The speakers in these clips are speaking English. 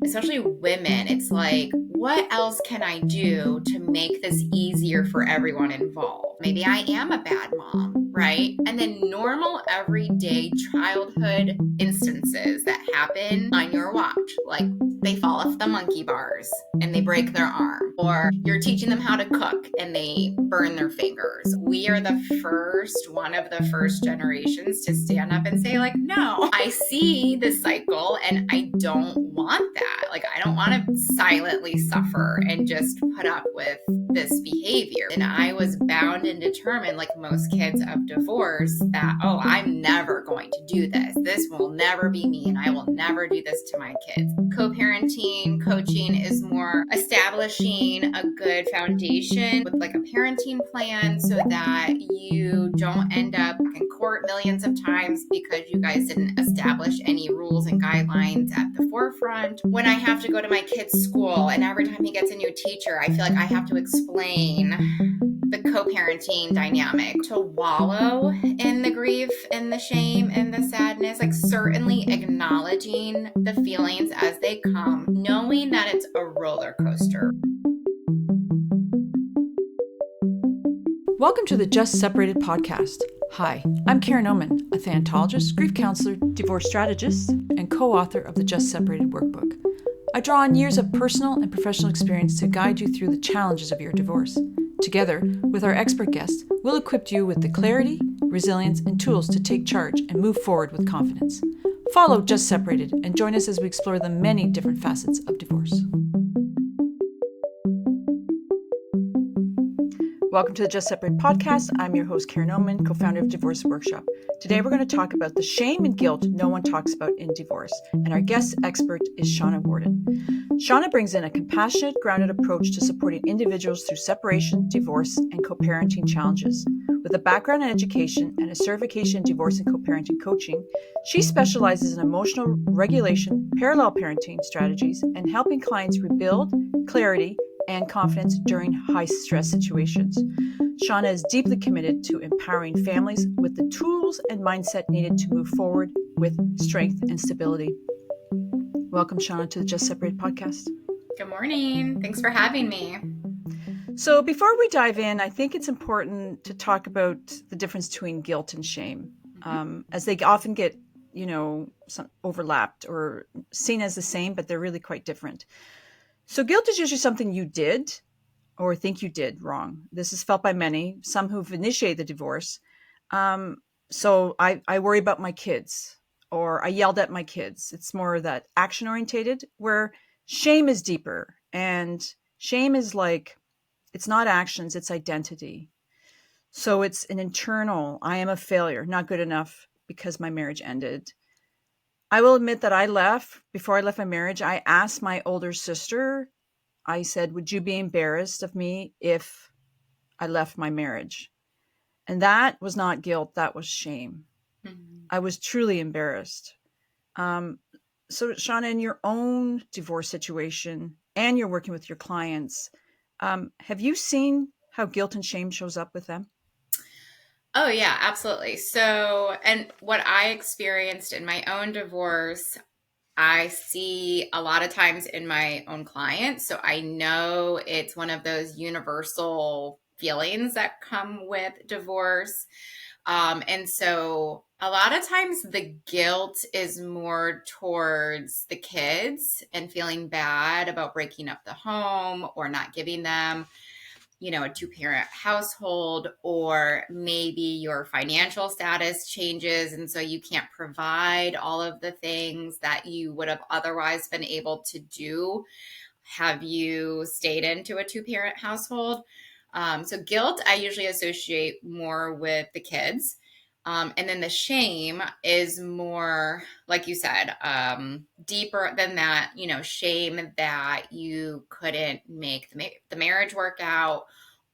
especially women, it's like, what else can I do to make this easier for everyone involved? Maybe I am a bad mom, right? And then normal everyday childhood instances that happen on your watch, like they fall off the monkey bars and they break their arm, or you're teaching them how to cook and they burn their fingers. We are one of the first generations to stand up and say, like, no, I see this cycle and I don't want that. Like, I don't want to silently suffer and just put up with this behavior. And I was bound and determined, like most kids of divorce, that, oh, I'm never going to do this. This will never be me, and I will never do this to my kids. Co-parenting, coaching is more establishing a good foundation with like a parenting plan so that you don't end up in court millions of times because you guys didn't establish any rules and guidelines at the forefront. When I have to go to my kid's school and every time he gets a new teacher, I feel like I have to explain the co-parenting dynamic, to wallow in the grief and the shame and the sadness, like certainly acknowledging the feelings as they come, knowing that it's a roller coaster. Welcome to the Just Separated podcast. Hi, I'm Karen Oman, a thanatologist, grief counselor, divorce strategist, and co-author of the Just Separated workbook. I draw on years of personal and professional experience to guide you through the challenges of your divorce. Together, with our expert guests, we'll equip you with the clarity, resilience, and tools to take charge and move forward with confidence. Follow Just Separated and join us as we explore the many different facets of divorce. Welcome to the Just Separated podcast. I'm your host, Karen Oman, co-founder of Divorce Workshop. Today, we're going to talk about the shame and guilt no one talks about in divorce. And our guest expert is Shauna Warden. Shauna brings in a compassionate, grounded approach to supporting individuals through separation, divorce, and co-parenting challenges. With a background in education and a certification in divorce and co-parenting coaching, she specializes in emotional regulation, parallel parenting strategies, and helping clients rebuild clarity and confidence during high-stress situations. Shauna is deeply committed to empowering families with the tools and mindset needed to move forward with strength and stability. Welcome, Shauna, to the Just Separated podcast. Good morning. Thanks for having me. So before we dive in, I think it's important to talk about the difference between guilt and shame, as they often get, overlapped or seen as the same, but they're really quite different. So guilt is usually something you did or think you did wrong. This is felt by many, some who've initiated the divorce. So I worry about my kids, or I yelled at my kids. It's more that action orientated, where shame is deeper. And shame is like, it's not actions, it's identity. So it's an internal, I am a failure, not good enough because my marriage ended. I will admit that before I left my marriage, I asked my older sister, I said, would you be embarrassed of me if I left my marriage? And that was not guilt, that was shame. Mm-hmm. I was truly embarrassed. So Shauna, in your own divorce situation, and you're working with your clients, have you seen how guilt and shame shows up with them? Oh, yeah, absolutely. So, and what I experienced in my own divorce, I see a lot of times in my own clients. So I know it's one of those universal feelings that come with divorce. And so a lot of times the guilt is more towards the kids and feeling bad about breaking up the home or not giving them a two-parent household, or maybe your financial status changes and so you can't provide all of the things that you would have otherwise been able to do have you stayed into a two-parent household. So guilt I usually associate more with the kids. And then the shame is more, like you said, deeper than that, shame that you couldn't make the marriage work out,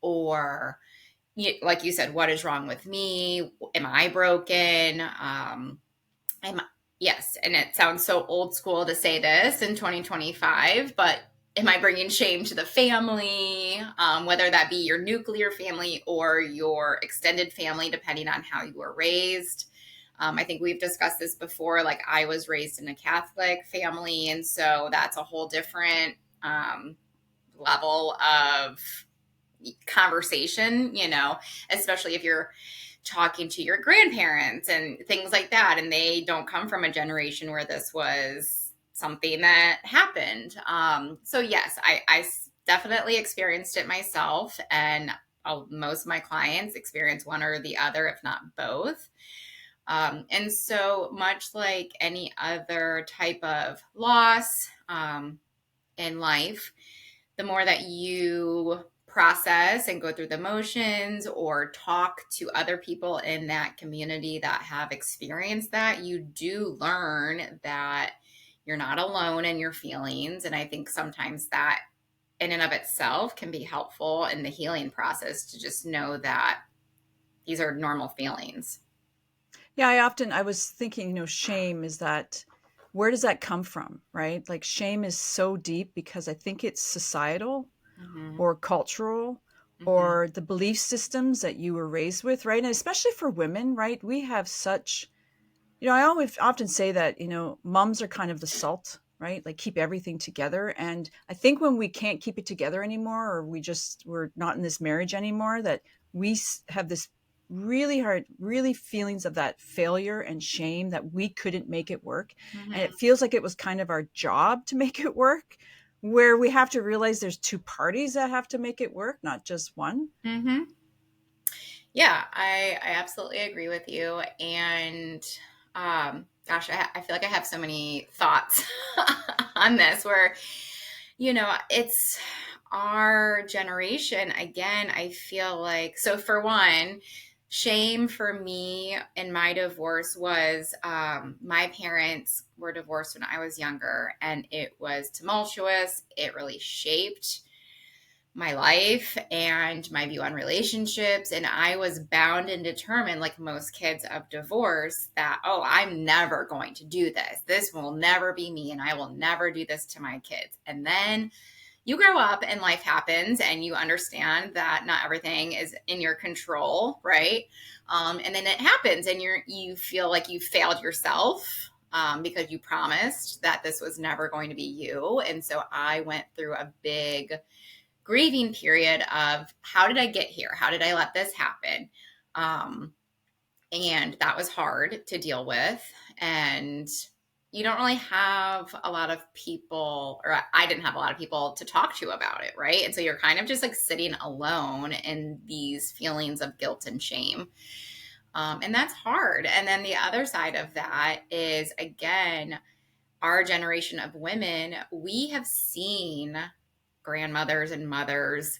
or like you said, what is wrong with me? Am I broken? Yes. And it sounds so old school to say this in 2025, but am I bringing shame to the family, whether that be your nuclear family or your extended family, depending on how you were raised? I think we've discussed this before. Like, I was raised in a Catholic family, and so that's a whole different um, level of conversation, especially if you're talking to your grandparents and things like that, and they don't come from a generation where this was something that happened. So yes, I definitely experienced it myself, and most of my clients experience one or the other, if not both. And so much like any other type of loss in life, the more that you process and go through the motions or talk to other people in that community that have experienced that, you do learn that you're not alone in your feelings. And I think sometimes that in and of itself can be helpful in the healing process to just know that these are normal feelings. Yeah, I was thinking, shame is that, where does that come from, right? Like shame is so deep because I think it's societal Mm-hmm. or cultural Mm-hmm. or the belief systems that you were raised with, right? And especially for women, right? We have such, I always often say that, moms are kind of the salt, right? Like keep everything together. And I think when we can't keep it together anymore, or we're not in this marriage anymore, that have this really hard, really feelings of that failure and shame that we couldn't make it work. And it Mm-hmm. feels like it was kind of our job to make it work, where we have to realize there's two parties that have to make it work, not just one. Mm-hmm. Yeah, I absolutely agree with you. And gosh, I feel like I have so many thoughts on this where, it's our generation. Again, I feel like, so for one, shame for me in my divorce was my parents were divorced when I was younger, and it was tumultuous. It really shaped my life and my view on relationships. And I was bound and determined, like most kids of divorce, that, oh, I'm never going to do this. This will never be me, and I will never do this to my kids. And then you grow up and life happens, and you understand that not everything is in your control, right? And then it happens, and you feel like you failed yourself. Because you promised that this was never going to be you. And so I went through a big grieving period of, how did I get here? How did I let this happen? Um, and that was hard to deal with. And you don't really have a lot of people, or I didn't have a lot of people to talk to about it, right? And so you're kind of just like sitting alone in these feelings of guilt and shame. And that's hard. And then the other side of that is, again, our generation of women, we have seen grandmothers and mothers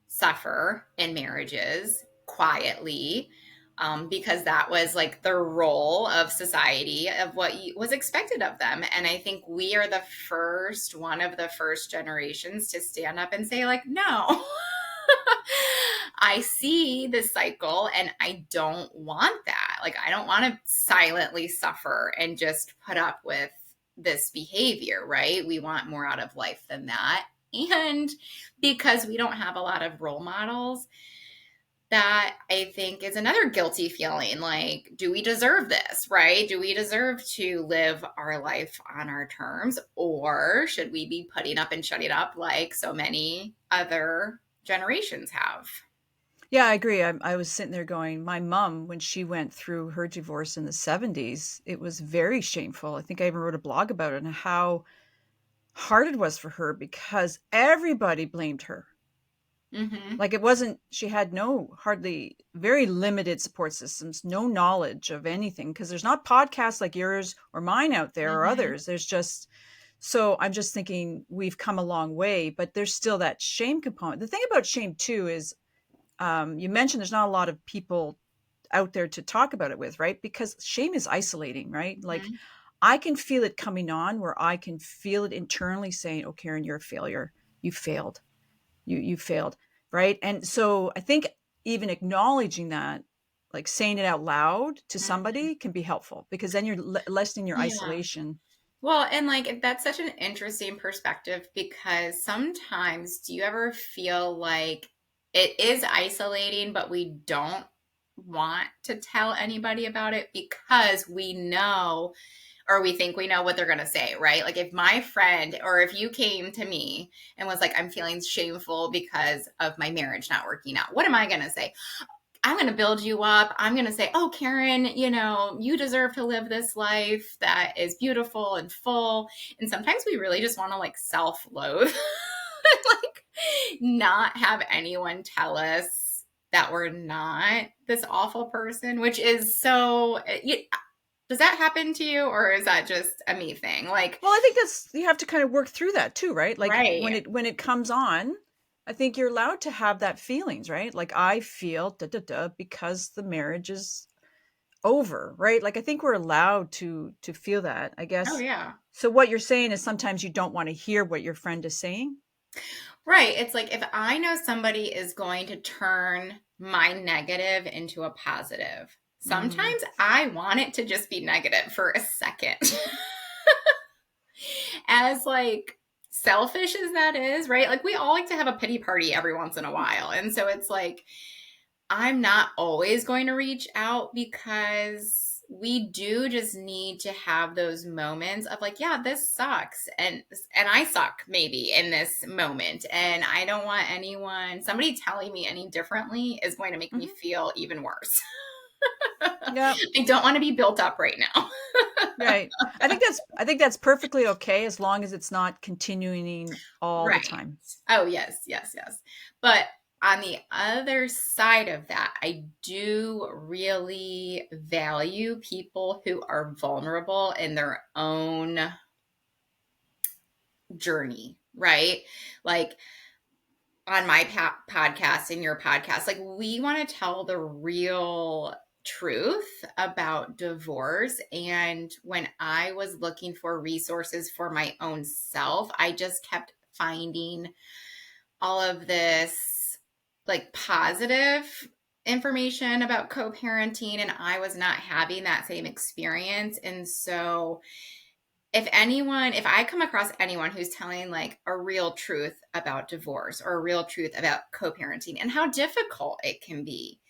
suffer in marriages quietly, because that was like the role of society of what was expected of them. And I think we are one of the first generations to stand up and say, like, no, I see this cycle and I don't want that. Like, I don't want to silently suffer and just put up with this behavior, right? We want more out of life than that. And because we don't have a lot of role models, that I think is another guilty feeling. Like, do we deserve this, right? Do we deserve to live our life on our terms? Or should we be putting up and shutting up like so many other generations have? Yeah, I agree. I was sitting there going, my mom, when she went through her divorce in the 70s, it was very shameful. I think I even wrote a blog about it and how hard it was for her because everybody blamed her. Mm-hmm. Like it wasn't, she had hardly, very limited support systems, no knowledge of anything because there's not podcasts like yours or mine out there or Mm-hmm. others. So I'm just thinking we've come a long way, but there's still that shame component. The thing about shame too is, you mentioned there's not a lot of people out there to talk about it with, right? Because shame is isolating, right? Like Mm-hmm. I can feel it coming on where I can feel it internally saying, "Oh, Karen, you're a failure. You failed. You failed." Right? And so I think even acknowledging that, like saying it out loud to Mm-hmm. somebody can be helpful because then you're lessening your Yeah. isolation. Well, and like that's such an interesting perspective, because sometimes, do you ever feel like it is isolating, but we don't want to tell anybody about it because we know or we think we know what they're going to say, right? Like if my friend or if you came to me and was like, I'm feeling shameful because of my marriage not working out, what am I going to say? I'm going to build you up. I'm going to say, oh, Karen, you deserve to live this life that is beautiful and full. And sometimes we really just want to like self loathe, like not have anyone tell us that we're not this awful person, which is so. Does that happen to you, or is that just a me thing? Like, Well, I think that's, you have to kind of work through that too, right? Like right. when it comes on, I think you're allowed to have that feelings, right? Like I feel da da da because the marriage is over, right? Like I think we're allowed to feel that, I Oh, guess. yeah. So what you're saying is sometimes you don't want to hear what your friend is saying. Right. It's like if I know somebody is going to turn my negative into a positive, Mm, sometimes I want it to just be negative for a second. As like selfish as that is, right? Like we all like to have a pity party every once in a while. And so it's like I'm not always going to reach out because we do just need to have those moments of like, yeah, this sucks and I suck maybe in this moment and I don't want somebody telling me any differently is going to make me mhm. feel even worse. Yeah, I don't want to be built up right now. right. I think that's perfectly okay as long as it's not continuing all the Right. time. Oh, yes, yes, yes. But on the other side of that, I do really value people who are vulnerable in their own journey, right? Like on my podcast and your podcast, like we want to tell the real truth about divorce. And when I was looking for resources for my own self, I just kept finding all of this like positive information about co-parenting and I was not having that same experience. And so if I come across anyone who's telling like a real truth about divorce or a real truth about co-parenting and how difficult it can be,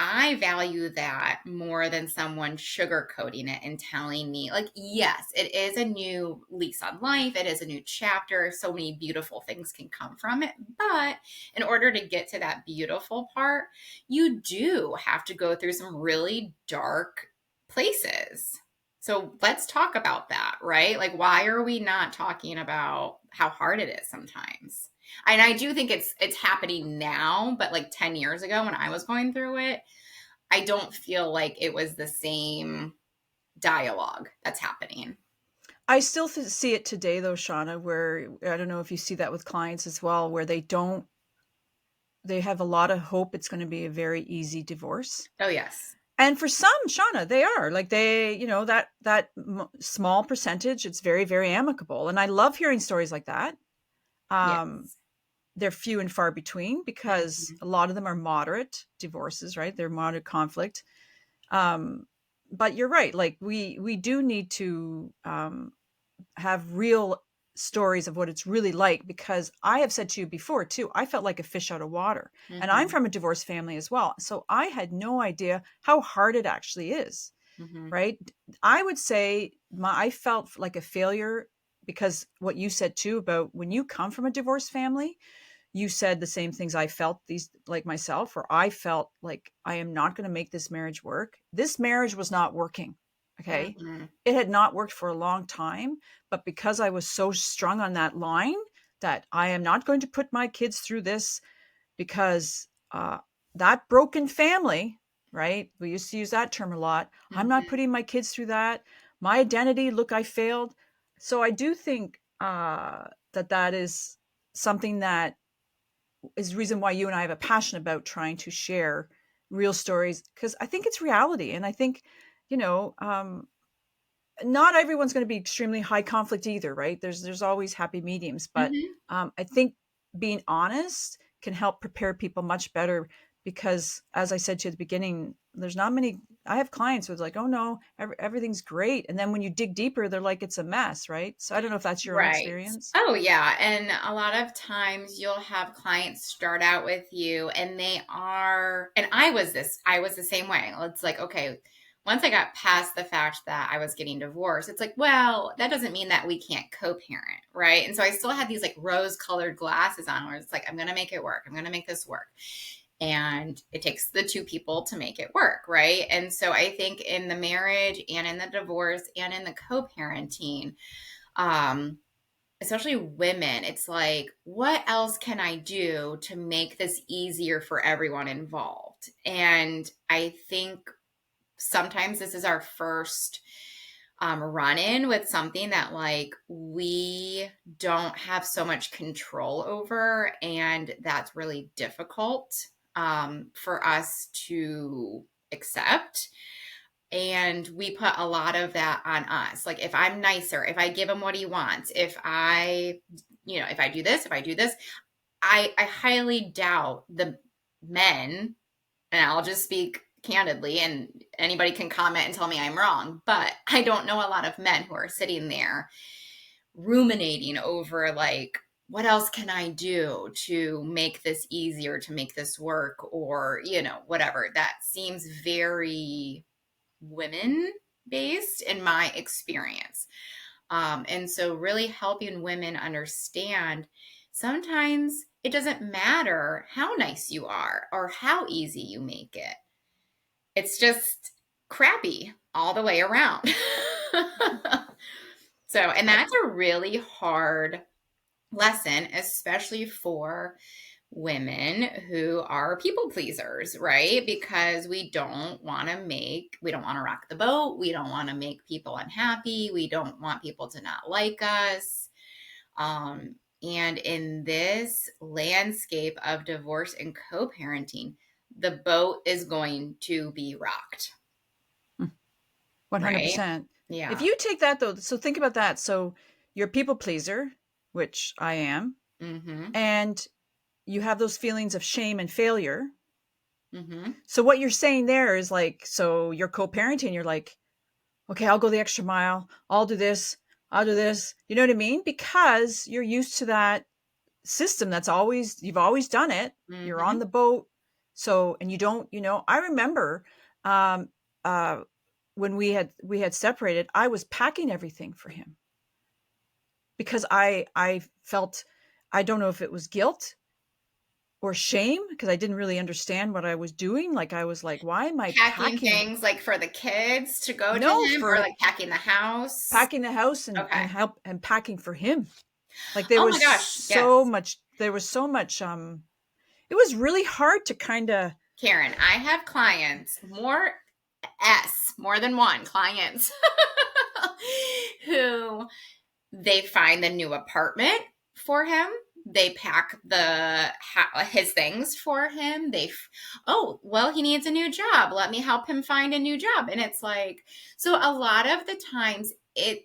I value that more than someone sugarcoating it and telling me, like, yes, it is a new lease on life. It is a new chapter. So many beautiful things can come from it. But in order to get to that beautiful part, you do have to go through some really dark places. So let's talk about that, right? Like, why are we not talking about how hard it is sometimes? And I do think it's happening now, but like 10 years ago when I was going through it, I don't feel like it was the same dialogue that's happening. I still see it today though, Shauna, where I don't know if you see that with clients as well, where they have a lot of hope it's going to be a very easy divorce. Oh, yes. And for some, Shauna, they are like small percentage, it's very, very amicable. And I love hearing stories like that. Um, Yes. they're few and far between because Mhm. a lot of them are moderate divorces, right? They're moderate conflict. Um, but you're right. Like we do need to have real stories of what it's really like because I have said to you before too, I felt like a fish out of water. And I'm Mhm. from a divorced family as well. So I had no idea how hard it actually is, Mhm. right? I would say I felt like a failure because what you said too about when you come from a divorced family, you said the same things I felt these like myself, or I felt like I am not going to make this marriage work. This marriage was not working. Okay. Mhm. It had not worked for a long time, but because I was so strung on that line that I am not going to put my kids through this because that broken family, right? We used to use that term a lot. I'm not Mhm. putting my kids through that. My identity, look, I failed. So I do think that is something that is the reason why you and I have a passion about trying to share real stories because I think it's reality, and I think you know not everyone's going to be extremely high conflict either, right? There's always happy mediums, but Mhm. I think being honest can help prepare people much better because as I said to you at the beginning, there's not many. I have clients who's like, oh no, everything's great. And then when you dig deeper, they're like, it's a mess, right? So I don't know if that's your own Right. experience. Oh, yeah. And a lot of times you'll have clients start out with you and they are, and I was the same way. It's like, okay, once I got past the fact that I was getting divorced, it's like, well, that doesn't mean that we can't co parent. Right. And so I still had these like rose colored glasses on where it's like, I'm going to make it work. I'm going to make this work. And it takes the two people to make it work. Right. And so I think in the marriage and in the divorce and in the co parenting, um, especially women, it's like, what else can I do to make this easier for everyone involved? And I think sometimes this is our first run in with something that like we don't have so much control over, and that's really difficult for us to accept. And we put a lot of that on us. Like if I'm nicer, if I give him what he wants, if I, if I do this, I highly doubt the men, and I'll just speak candidly, and anybody can comment and tell me I'm wrong, but I don't know a lot of men who are sitting there ruminating over like, what else can I do to make this easier, to make this work, or, whatever. That seems very women based in my experience. And so, really helping women understand sometimes it doesn't matter how nice you are or how easy you make it, it's just crappy all the way around. So, and I, that's a really hard lesson, especially for women who are people pleasers, right? Because we don't want to rock the boat. We don't want to make people unhappy. We don't want people to not like us. Um, and in this landscape of divorce and co parenting, the boat is going to be rocked, right? 100%. If Yeah. you take that though, so think about that. So you're a people pleaser, which I am, Mm-hmm. and you have those feelings of shame and failure. Mm-hmm. So what you're saying there is like, so you're co-parenting, you're like, okay, I'll go the extra mile. I'll do this. I'll do this. You know what I mean? Because you're used to that system you've always done it. You're on Mm-hmm. the boat. So, and you don't, I remember, um, uh, when we had separated, I was packing everything for him because I felt, I don't know if it was guilt or shame because I didn't really understand what I was doing. Like I was like, why am I Packing packing? things like for the kids to go to No, him, or for like packing the house. packing the house and Okay. help and packing for him. Like Oh my gosh. Yes. there was so much it was really hard to kind of. Karen, I have clients, more than one clients, who they find the new apartment for him. They pack his things for him. Oh, well, he needs a new job. Let me help him find a new job. And it's like, so a lot of the times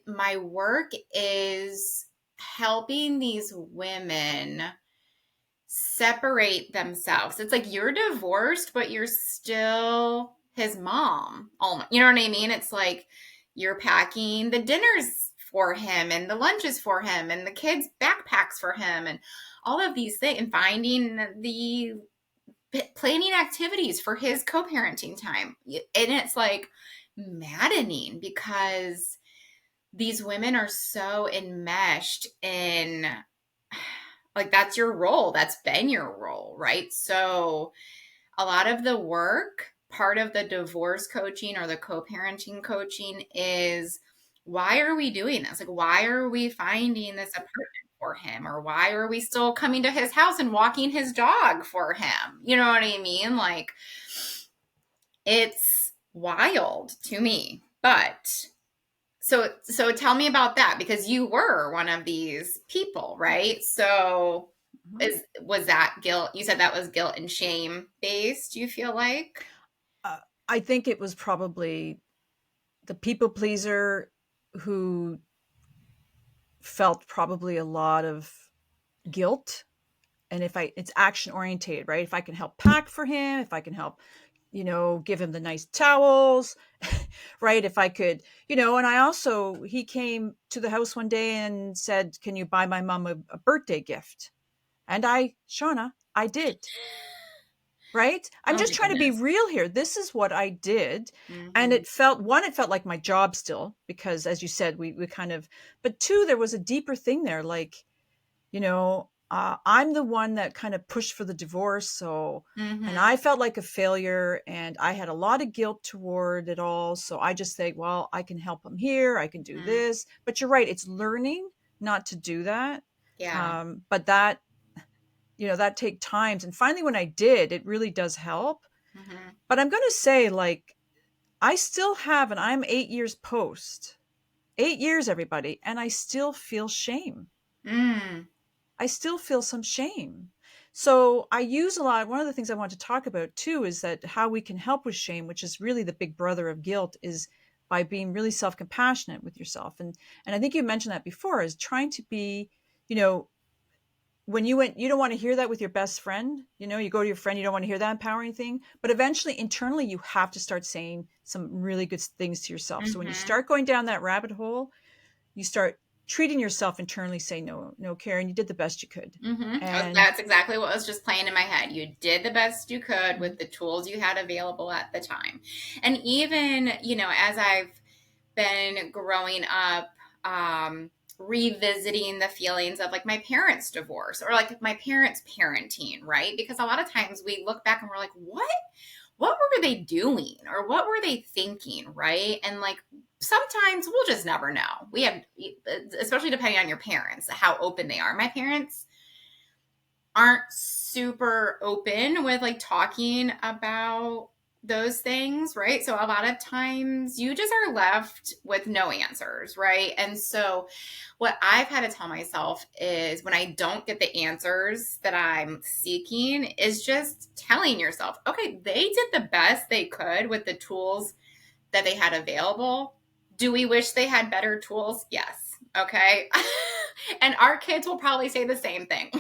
my work is helping these women separate themselves. It's like you're divorced, but you're still his mom. You know what I mean? It's like you're packing the dinners for him and the lunches for him and the kids' backpacks for him and all of these things, and finding the planning activities for his co-parenting time. And it's like maddening because these women are so enmeshed in, like, that's your role. That's been your role, right? So a lot of the work, part of the divorce coaching or the co-parenting coaching is, why are we doing this? Like, why are we finding this apartment for him? Or why are we still coming to his house and walking his dog for him? You know what I mean? Like, it's wild to me. But so tell me about that, because you were one of these people, right? So was that guilt? You said that was guilt and shame based, you feel like? uh, I think it was probably the people pleaser who felt probably a lot of guilt and if it's action oriented, right? If I can help pack for him, if I can help, give him the nice towels, right? If I could, and I also, he came to the house one day and said, can you buy my mom a birthday gift? And Shauna, I did, right? I'm Oh just my trying to be goodness. real here. This is what I did. And Mm-hmm. it felt like my job still, because as you said, we kind of, but two, there was a deeper thing there. Like, I'm the one that kind of pushed for the divorce. So, and Mm-hmm. I felt like a failure and I had a lot of guilt toward it all. So I just think, well, I can help him here. I can do Mm-hmm. this. But you're right. It's learning not to do that. Yeah. But that take times. And finally, when I did, it really does help. Mm-hmm. But I'm going to say, like, I still have, and I'm 8 years post, 8 years, everybody. And I still feel shame. Mm. I still feel some shame. So I use a lot. One of the things I want to talk about too is that how we can help with shame, which is really the big brother of guilt, is by being really self-compassionate with yourself. And I think you mentioned that before, is trying to be, you know, when you don't want to hear that with your best friend, you go to your friend, you don't want to hear that empowering thing, but eventually internally you have to start saying some really good things to yourself. So when you Mm-hmm. start going down that rabbit hole, you start treating yourself internally, say, no, no, Karen, you did the best you could. Mm-hmm. And That's exactly what was just playing in my head. You did the best you could mhm, with the tools you had available at the time. And even, as I've been growing up, revisiting the feelings of like my parents' divorce or like my parents' parenting, right? Because a lot of times we look back and we're like, what were they doing or what were they thinking, right? And like sometimes we'll just never know. We have, especially depending on your parents, how open they are. My parents aren't super open with like talking about those things, right? So a lot of times you just are left with no answers, right? And so what I've had to tell myself is when I don't get the answers that I'm seeking, is just telling yourself, okay, they did the best they could with the tools that they had available. Do we wish they had better tools? Yes. Okay. And our kids will probably say the same thing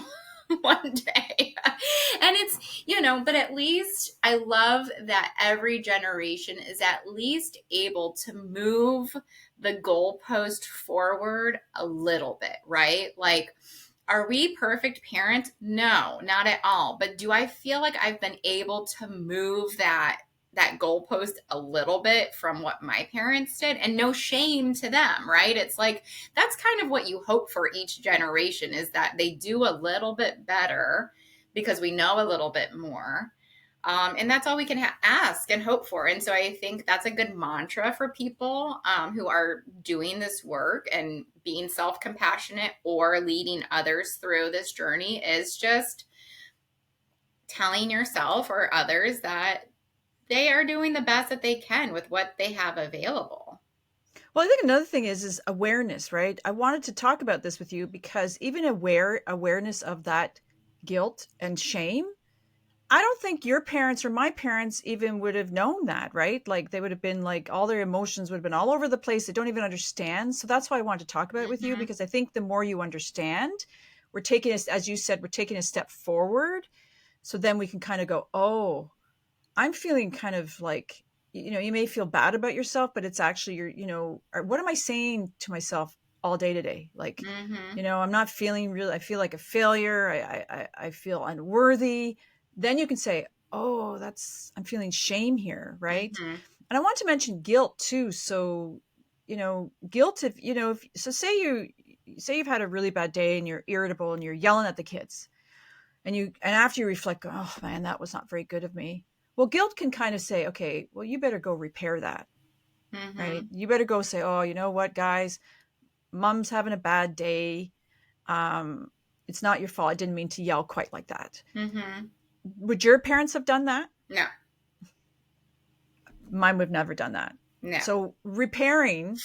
one day. And it's, but at least I love that every generation is at least able to move the goalpost forward a little bit, right? Like, are we perfect parents? No, not at all. But do I feel like I've been able to move that goalpost a little bit from what my parents did? And no shame to them, right? It's like that's kind of what you hope for each generation, is that they do a little bit better because we know a little bit more. And that's all we can ask and hope for. And so I think that's a good mantra for people who are doing this work and being self compassionate or leading others through this journey, is just telling yourself or others that they are doing the best that they can with what they have available. well, I think another thing is awareness, right? I wanted to talk about this with you because even awareness of that guilt and shame, I don't think your parents or my parents even would have known that, right? Like they would have been like all their emotions would have been all over the place. They don't even understand. So that's why I want to talk about it with you, Mm-hmm. because I think the more you understand, we're taking us, as you said, we're taking a step forward. So then we can kind of go, oh, I'm feeling kind of like, you may feel bad about yourself, but it's actually or what am I saying to myself all day today? Like, Mm-hmm. I'm not feeling really, I feel like a failure. I feel unworthy. Then you can say, oh, I'm feeling shame here. Right. Mm-hmm. And I want to mention guilt too. So, guilt, so say you've had a really bad day and you're irritable and you're yelling at the kids and after you reflect, oh man, that was not very good of me. Well, guilt can kind of say, okay, well, you better go repair that, right? Mm-hmm. You better go say, oh, you know what, guys, mom's having a bad day. um it's not your fault, I didn't mean to yell quite like that. Mm-hmm. Would your parents have done that? No. Mine would have never done that. No. So repairing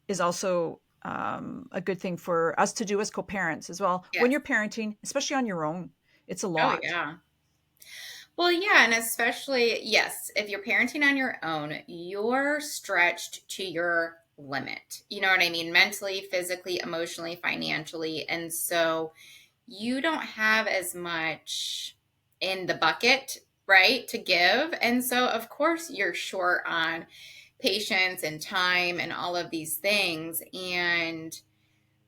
is also a good thing for us to do as co-parents as well when Yes. you're parenting, especially on your own. It's a Oh lot. yeah. Well, yeah, and especially, yes, if you're parenting on your own, you're stretched to your limit. You know what I mean? Mentally, physically, emotionally, financially. And so you don't have as much in the bucket, right, to give. And so, of course, you're short on patience and time and all of these things. And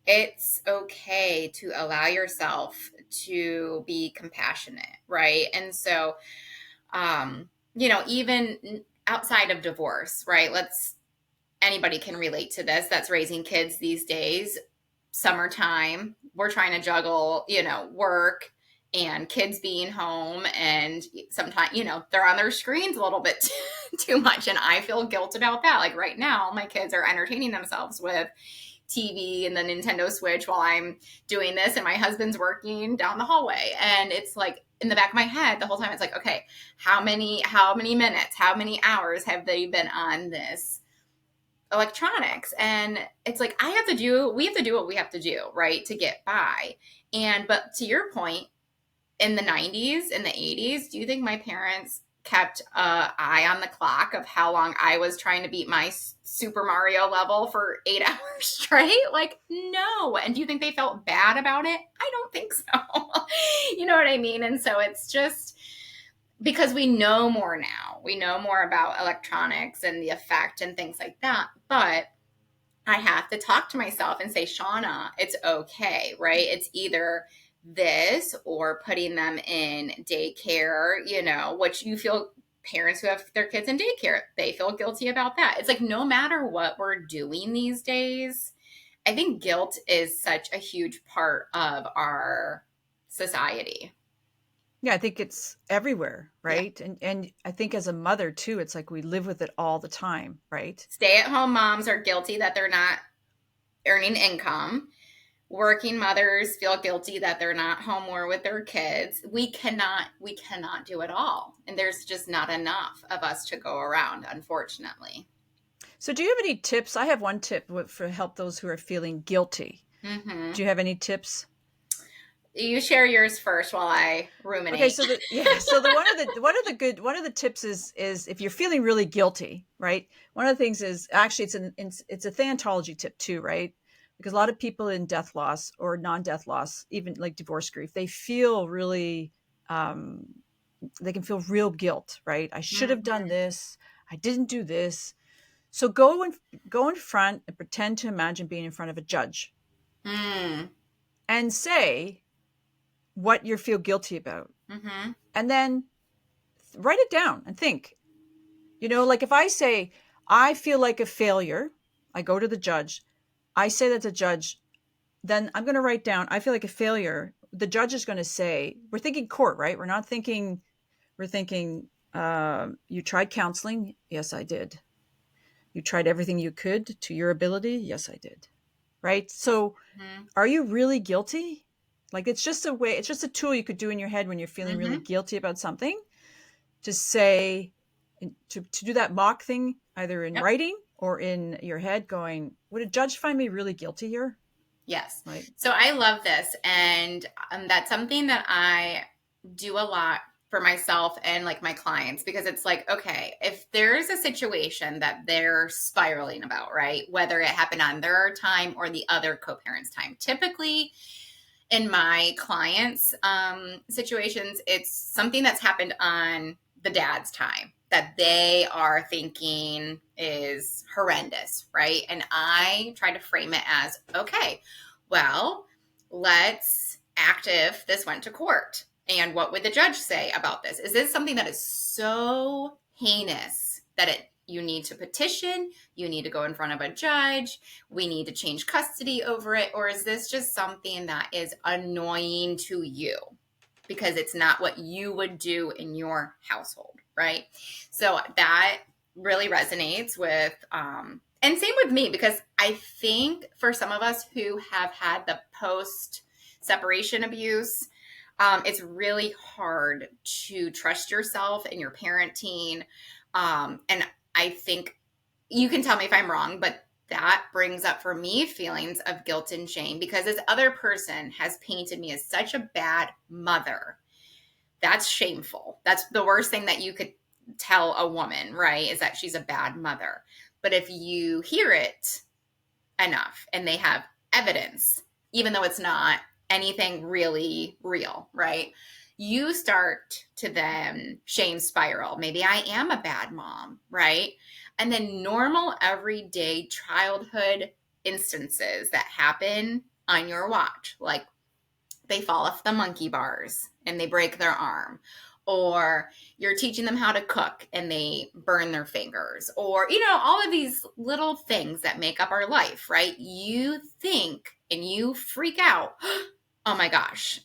it's okay to allow yourself to be compassionate, right? And so, even outside of divorce, right? Anybody can relate to this that's raising kids these days. Summertime, we're trying to juggle, work and kids being home. And sometimes, they're on their screens a little bit too much. And I feel guilt about that. Like right now, my kids are entertaining themselves with TV and the Nintendo Switch while I'm doing this, and my husband's working down the hallway. And it's like in the back of my head the whole time, it's like, okay, how many minutes, how many hours have they been on this electronics? And it's like we have to do what we have to do, right, to get by. And but to your point, in the 90s, in the 80s, do you think my parents kept an eye on the clock of how long I was trying to beat my Super Mario level for 8 hours straight? Like, no. And do you think they felt bad about it? I don't think so. You know what I mean? And so it's just because we know more now. We know more about electronics and the effect and things like that. But I have to talk to myself and say, Shauna, it's okay, right? It's either this or putting them in daycare, which you feel parents who have their kids in daycare, they feel guilty about that. It's like no matter what we're doing these days, I think guilt is such a huge part of our society. Yeah, I think it's everywhere, Yeah. right? And I think as a mother too, it's like we live with it all the time, right? Stay at home moms are guilty that they're not earning income. Working mothers feel guilty that they're not home more with their kids. We cannot do it all. And there's just not enough of us to go around, unfortunately. So do you have any tips? I have one tip for help those who are feeling guilty. Mm-hmm. Do you have any tips? You share yours first while I Okay, ruminate. so the one of the tips is if you're feeling really guilty, right? One of the things is actually it's a thanatology tip too, right? Because a lot of people in death loss or non-death loss, even like divorce grief, they feel really um, they can feel real guilt, right? I should have done Mm-hmm. this. I didn't do this. So go in front and pretend to imagine being in front of a judge Mm. and say what you feel guilty about, Mm-hmm. and then write it down and think. Like if I say I feel like a failure, I go to the judge. I say that to the judge, then I'm going to write down I feel like a failure. The judge is going to say, we're thinking court, right? We're not thinking. We're thinking. You tried counseling? Yes, I did. You tried everything you could to your ability? Yes, I did. Right? So, Mm-hmm. are you really guilty? Like it's just a way, it's just a tool you could do in your head when you're feeling really Mm-hmm. guilty about something to say, to do that mock thing, either in Yep. writing or in your head, going, would a judge find me really guilty here? Yes. Right. So I love this. And that's something that I do a lot for myself and like my clients because it's like, okay, if there's a situation that they're spiraling about, right? Whether it happened on their time or the other co parent's time. Typically, in my clients' situations, it's something that's happened on the dad's time that they are thinking is horrendous, right? And I try to frame it as okay, well, let's act if this went to court. And what would the judge say about this? Is this something that is so heinous that you need to petition, you need to go in front of a judge, we need to change custody over it? Or is this just something that is annoying to you because it's not what you would do in your household, right? So that really resonates with, and same with me, because I think for some of us who have had the post separation abuse, it's really hard to trust yourself and your parenting. And I think you can tell me if I'm wrong, but that brings up for me feelings of guilt and shame because this other person has painted me as such a bad mother. That's shameful. That's the worst thing that you could tell a woman, right? Is that she's a bad mother. But if you hear it enough and they have evidence, even though it's not anything really real, right? You start to then shame spiral. Maybe I am a bad mom, right? And then normal everyday childhood instances that happen on your watch, like they fall off the monkey bars and they break their arm, or you're teaching them how to cook and they burn their fingers, or all of these little things that make up our life, right? You think and you freak out, oh my gosh,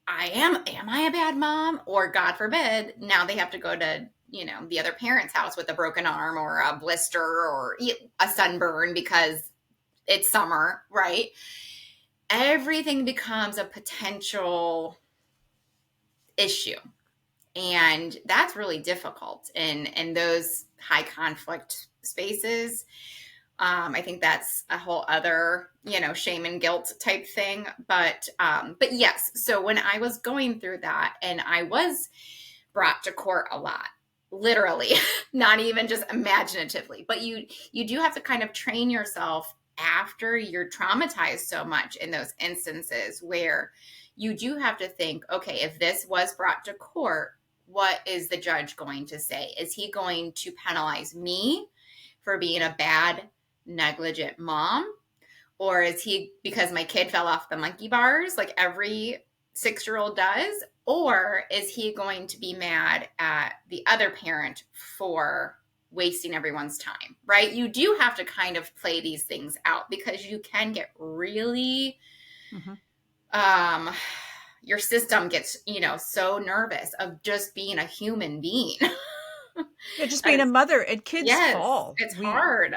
am I a bad mom? Or God forbid, now they have to go to the other parent's house with a broken arm or a blister or a sunburn because it's summer, right? Everything becomes a potential issue. And that's really difficult in those high conflict spaces. I think that's a whole other, shame and guilt type thing. But yes, so when I was going through that and I was brought to court a lot, literally, not even just imaginatively, but you do have to kind of train yourself after you're traumatized so much in those instances where you do have to think, okay, if this was brought to court, what is the judge going to say? Is he going to penalize me for being a bad, negligent mom? Or is he, because my kid fell off the monkey bars like every 6-year-old does? Or is he going to be mad at the other parent for wasting everyone's time, right? You do have to kind of play these things out because you can get really, um, your system gets, so nervous of just being a human being. Yeah, just being a mother, and kids Yes, fall. it's We hard.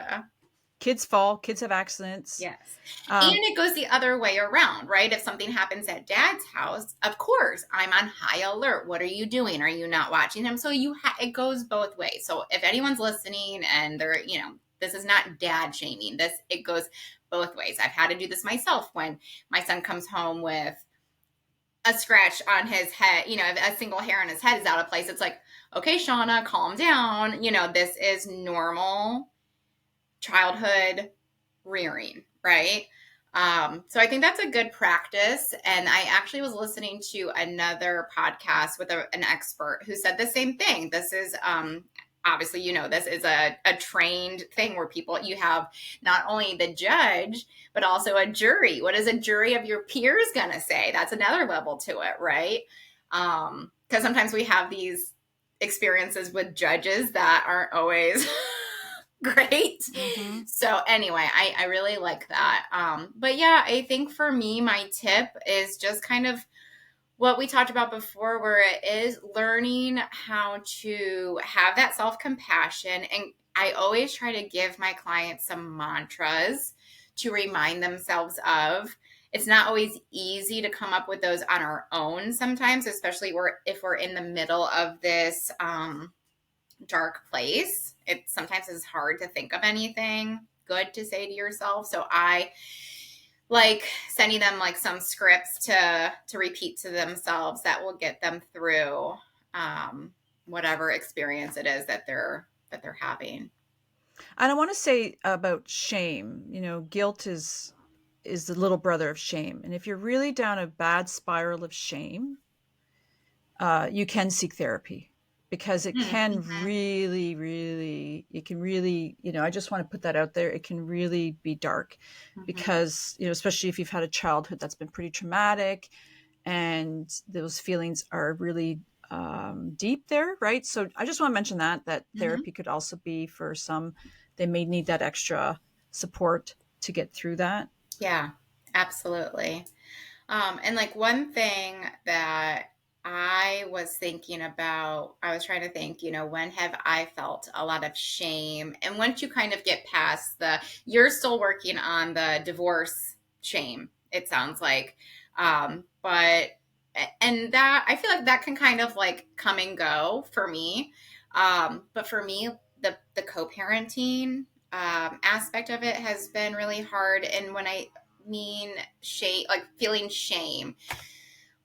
Kids fall, kids have accidents. Yes. And it goes the other way around, right? If something happens at dad's house, of course, I'm on high alert. What are you doing? Are you not watching him? So it goes both ways. So if anyone's listening and they're, this is not dad shaming. It goes both ways. I've had to do this myself when my son comes home with a scratch on his head, if a single hair on his head is out of place. It's like, okay, Shauna, calm down. This is normal childhood rearing, right? So I think that's a good practice. And I actually was listening to another podcast with an expert who said the same thing. This is obviously, this is a trained thing where you have not only the judge, but also a jury. What is a jury of your peers going to say? That's another level to it, right? Because sometimes we have these experiences with judges that aren't always great. Mm-hmm. So anyway, I really like that. But yeah, I think for me, my tip is just kind of what we talked about before, where it is learning how to have that self-compassion. And I always try to give my clients some mantras to remind themselves of. It's not always easy to come up with those on our own sometimes, especially if we're in the middle of this dark place. It sometimes is hard to think of anything good to say to yourself. So I like sending them like some scripts to repeat to themselves that will get them through whatever experience it is that they're having. And I want to say about shame, guilt is the little brother of shame. And if you're really down a bad spiral of shame, you can seek therapy, because it can really, I just want to put that out there. It can really be dark because, especially if you've had a childhood that's been pretty traumatic and those feelings are really deep there, right? So I just want to mention that therapy could also be for some, they may need that extra support to get through that. Yeah, absolutely. And like one thing that I was thinking about, I was trying to think, when have I felt a lot of shame? And once you kind of get past you're still working on the divorce shame, it sounds like. And that, I feel like that can kind of like come and go for me. But for me, the co-parenting aspect of it has been really hard. And when I mean shame, like feeling shame,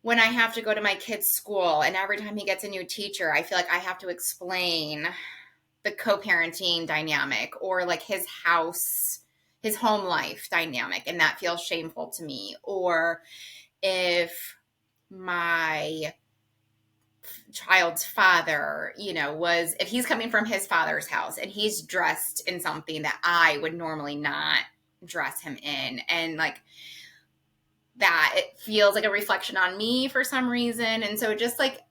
when I have to go to my kid's school and every time he gets a new teacher, I feel like I have to explain the co-parenting dynamic or like his home life dynamic. And that feels shameful to me. Or if my child's father, if he's coming from his father's house and he's dressed in something that I would normally not dress him in, and like that, it feels like a reflection on me for some reason. And so just like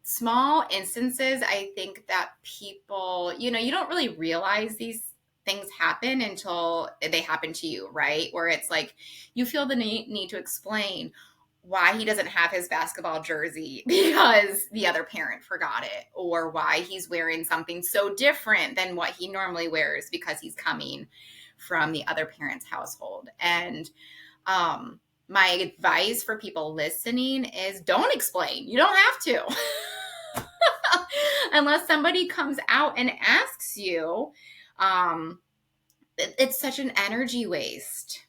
small instances, I think that people, you don't really realize these things happen until they happen to you, right? Where it's like you feel the need to explain why he doesn't have his basketball jersey because the other parent forgot it, or why he's wearing something so different than what he normally wears because he's coming from the other parent's household. And my advice for people listening is don't explain. You don't have to. Unless somebody comes out and asks you. It's such an energy waste.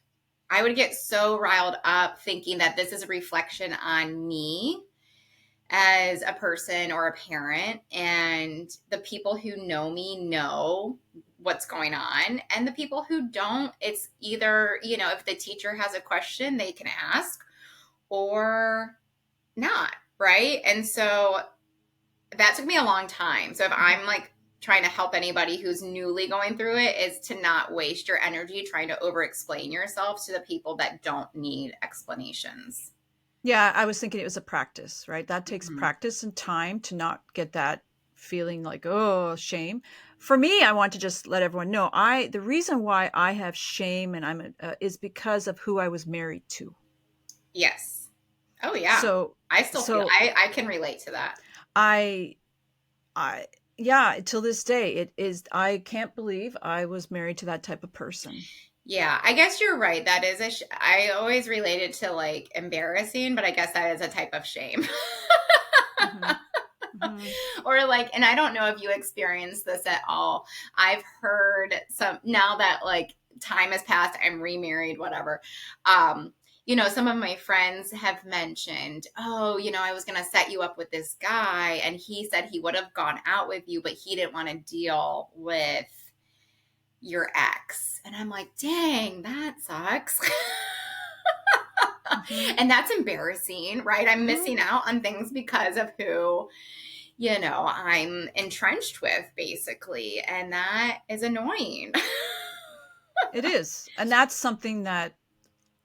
I would get so riled up thinking that this is a reflection on me as a person or a parent, and the people who know me know what's going on, and the people who don't, it's either, if the teacher has a question they can ask or not, right? And so that took me a long time. So if I'm like trying to help anybody who's newly going through it, is to not waste your energy trying to over explain yourself to the people that don't need explanations. Yeah, I was thinking it was a practice, right? That takes Mhm. practice and time to not get that feeling like, oh, shame. For me, I want to just let everyone know, the reason why I have shame and is because of who I was married to. Yes. Oh yeah. So I still feel so I can relate to that. I I yeah, till this day it is, I can't believe I was married to that type of person. Yeah, I guess you're right. That is I always related to like embarrassing, but I guess that is a type of shame. Mhm. Mhm. Or like, and I don't know if you experienced this at all. I've heard some, now that like time has passed, I'm remarried, whatever. Um, some of my friends have mentioned, oh, I was going to set you up with this guy, and he said he would have gone out with you, but he didn't want to deal with your ex. And I'm like, dang, that sucks. Mhm. And that's embarrassing, right? I'm Mhm. missing out on things because of who, I'm entrenched with, basically. And that is annoying. It is. And that's something that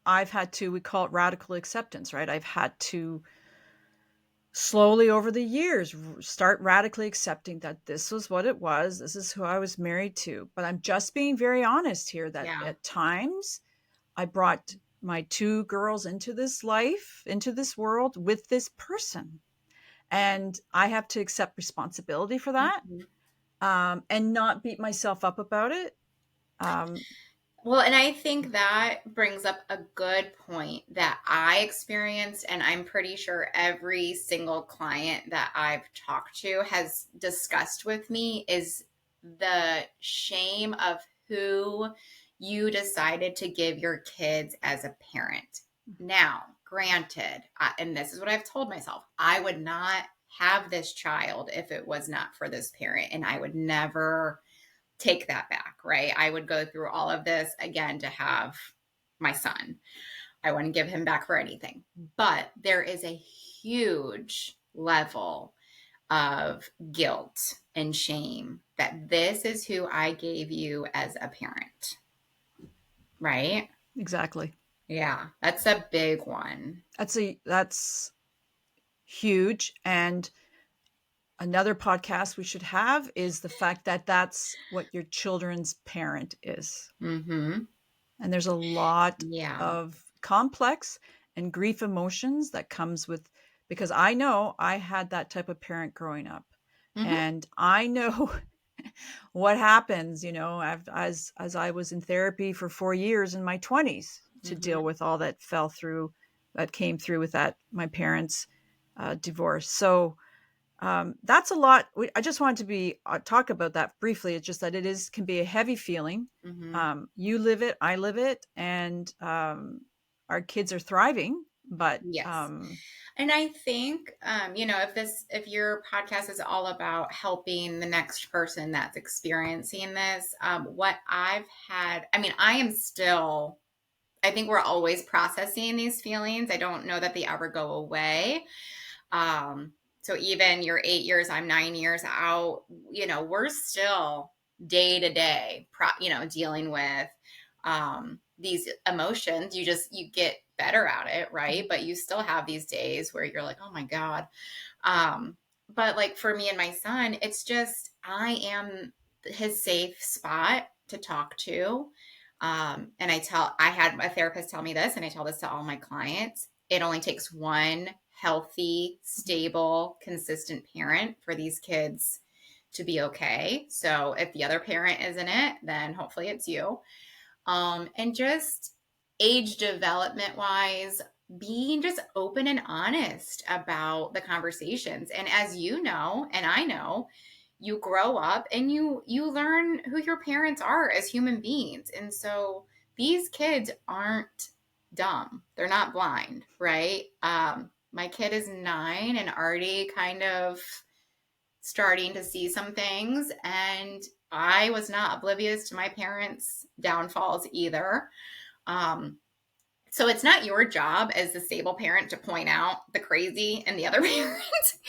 I've had to, we call it radical acceptance, right? I've had to slowly over the years start radically accepting that this was what it was. This is who I was married to. But I'm just being very honest here that Yeah. at times I brought my two girls into this life, into this world with this person. And I have to accept responsibility for that, Mhm. and not beat myself up about it. Um, Well, and I think that brings up a good point that I experienced, and I'm pretty sure every single client that I've talked to has discussed with me, is the shame of who you decided to give your kids as a parent. Now, granted, and this is what I've told myself, I would not have this child if it was not for this parent, and I would never take that back, right? I would go through all of this again to have my son. I wouldn't give him back for anything. But there is a huge level of guilt and shame that this is who I gave you as a parent, right? exactly. Yeah, that's a big one. That's huge. And another podcast we should have is the fact that that's what your children's parent is. Mm-hmm. And there's a lot Yeah. of complex and grief emotions that comes with, because I know I had that type of parent growing up. Mm-hmm. And I know what happens, as I was in therapy for 4 years in my 20s to deal Mm-hmm. with all that that came through with that my parents divorce. So that's a lot. I just wanted to be talk about that briefly. It's just that it is can be a heavy feeling. Mm-hmm. You live it, I live it, and our kids are thriving. But Yes. And I think, if your podcast is all about helping the next person that's experiencing this, what I've had, I mean, I am still I think we're always processing these feelings. I don't know that they ever go away. Um, so even you're 8 years, I'm 9 years out, we're still day to day, dealing with these emotions. You get better at it, right? But you still have these days where you're like, oh my God. But like for me and my son, it's just, I am his safe spot to talk to. And I had a therapist tell me this, and I tell this to all my clients. It only takes one healthy, stable, consistent parent for these kids to be okay. So if the other parent isn't it, then hopefully it's you. And just age development wise, being just open and honest about the conversations. And as you know, and I know, you grow up and you learn who your parents are as human beings. And so these kids aren't dumb. They're not blind, right? My kid is 9 and already kind of starting to see some things, and I was not oblivious to my parents' downfalls either. Um, so it's not your job as the stable parent to point out the crazy in the other parent.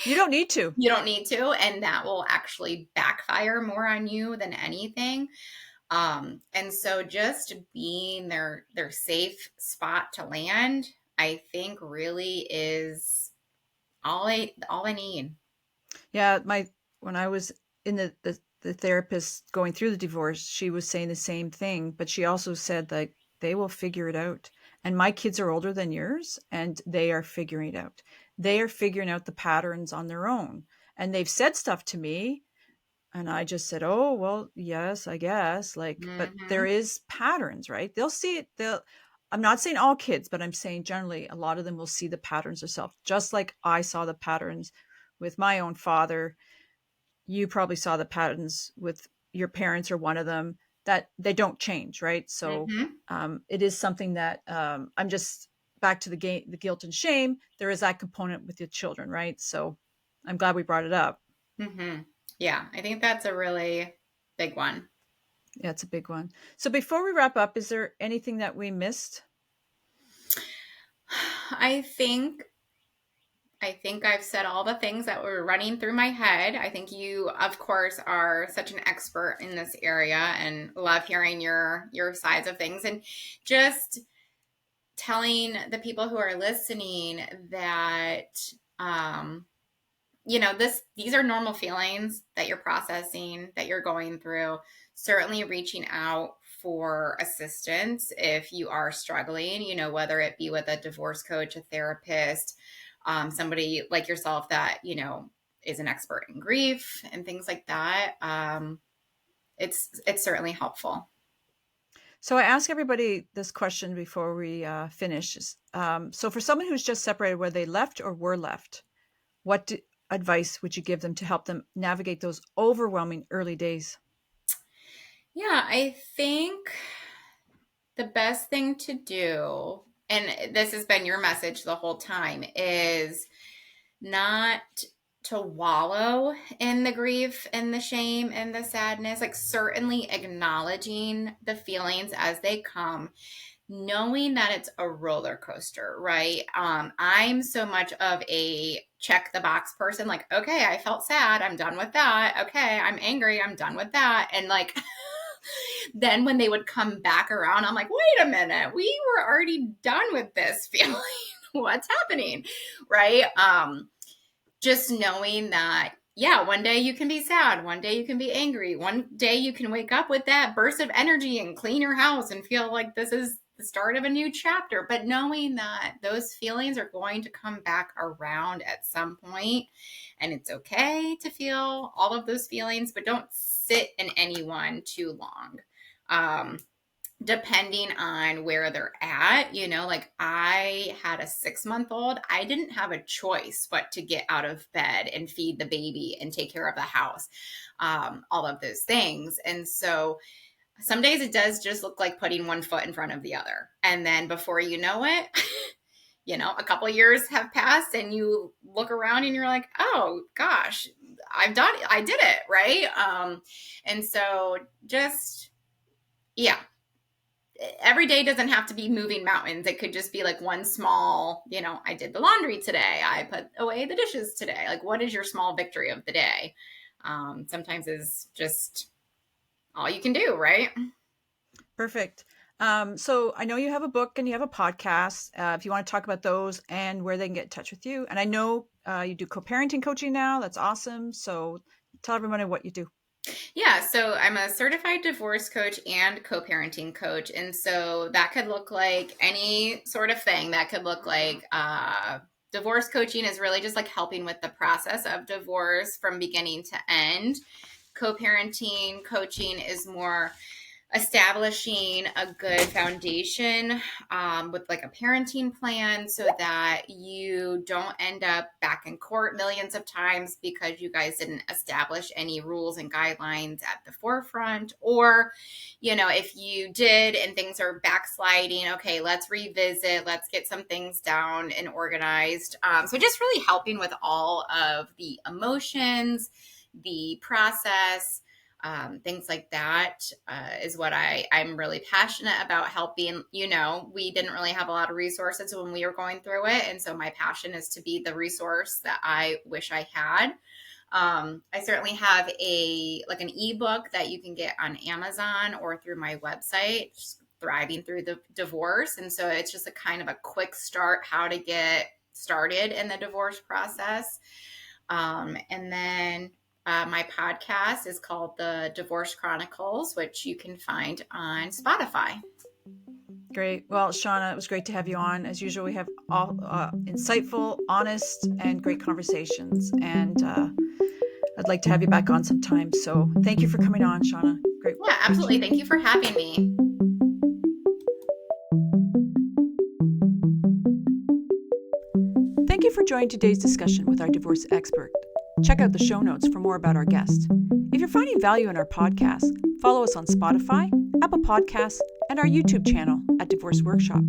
You don't need to. You don't need to, and that will actually backfire more on you than anything. And so just being their safe spot to land, I think really is all I need. Yeah, when I was in the therapist going through the divorce, she was saying the same thing, but she also said that they will figure it out. And my kids are older than yours, and they are figuring it out. They are figuring out the patterns on their own. And they've said stuff to me, and I just said, "Oh, well, yes, I guess." Like, but there Mm-hmm. is patterns, right? They'll see it. I'm not saying all kids, but I'm saying generally a lot of them will see the patterns themselves. Just like I saw the patterns with my own father, you probably saw the patterns with your parents or one of them, that they don't change, right? So Mm-hmm. it is something that I'm just back to the guilt and shame. There is that component with your children, right? So I'm glad we brought it up. Mm-hmm. Yeah, I think that's a really big one. Yeah, it's a big one. So before we wrap up, is there anything that we missed? I think I think I've said all the things that were running through my head. I think you, of course, are such an expert in this area and love hearing your sides of things, and just telling the people who are listening that these are normal feelings that you're processing, that you're going through. Certainly reaching out for assistance if you are struggling, whether it be with a divorce coach, a therapist, somebody like yourself that, is an expert in grief and things like that. It's certainly helpful. So I ask everybody this question before we finish. So for someone who's just separated, where they left or were left, advice would you give them to help them navigate those overwhelming early days? Yeah, I think the best thing to do, and this has been your message the whole time, is not to wallow in the grief and the shame and the sadness. Like, certainly acknowledging the feelings as they come, knowing that it's a roller coaster, right? I'm so much of a check the box person. Like, okay, I felt sad, I'm done with that. Okay, I'm angry, I'm done with that. And like, then when they would come back around, I'm like, wait a minute, we were already done with this feeling. What's happening? Right? Just knowing that, yeah, one day you can be sad, one day you can be angry, one day you can wake up with that burst of energy and clean your house and feel like this is the start of a new chapter. But knowing that those feelings are going to come back around at some point, and it's okay to feel all of those feelings, but don't sit in any one too long. Um, Depending on where they're at, like I had a 6 month old. I didn't have a choice but to get out of bed and feed the baby and take care of the house, all of those things. And so some days it does just look like putting one foot in front of the other. And then before you know it, a couple years have passed and you look around and you're like, oh gosh, I did it. Right. And so just, yeah, every day doesn't have to be moving mountains. It could just be like one small, I did the laundry today. I put away the dishes today. Like, what is your small victory of the day? Sometimes is just all you can do, right? Perfect. So I know you have a book and you have a podcast. If you want to talk about those and where they can get in touch with you. And I know you do co-parenting coaching now. That's awesome. So tell everybody what you do. Yeah, so I'm a certified divorce coach and co-parenting coach. And so that could look like any sort of thing. That could look like divorce coaching is really just like helping with the process of divorce from beginning to end. Co-parenting coaching is more establishing a good foundation with like a parenting plan so that you don't end up back in court millions of times because you guys didn't establish any rules and guidelines at the forefront. Or, if you did and things are backsliding, okay, let's revisit, let's get some things down and organized. So just really helping with all of the emotions, the process, things like that is what I'm really passionate about helping. We didn't really have a lot of resources when we were going through it. And so my passion is to be the resource that I wish I had. I certainly have an ebook that you can get on Amazon or through my website, just Thriving Through the Divorce. And so it's just a kind of a quick start, how to get started in the divorce process. And then my podcast is called The Divorce Chronicles, which you can find on Spotify. Great. Well, Shauna, it was great to have you on. As usual, we have all insightful, honest, and great conversations. And I'd like to have you back on sometime. So thank you for coming on, Shauna. Great. Yeah, absolutely. Thank you for having me. Thank you for joining today's discussion with our divorce expert. Check out the show notes for more about our guest. If you're finding value in our podcast, follow us on Spotify, Apple Podcasts, and our YouTube channel at Divorce Workshop.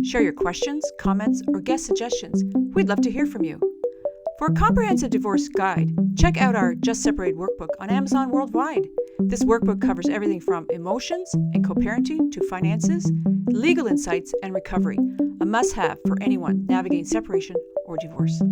Share your questions, comments, or guest suggestions. We'd love to hear from you. For a comprehensive divorce guide, check out our Just Separated workbook on Amazon worldwide. This workbook covers everything from emotions and co-parenting to finances, legal insights, and recovery, a must-have for anyone navigating separation or divorce.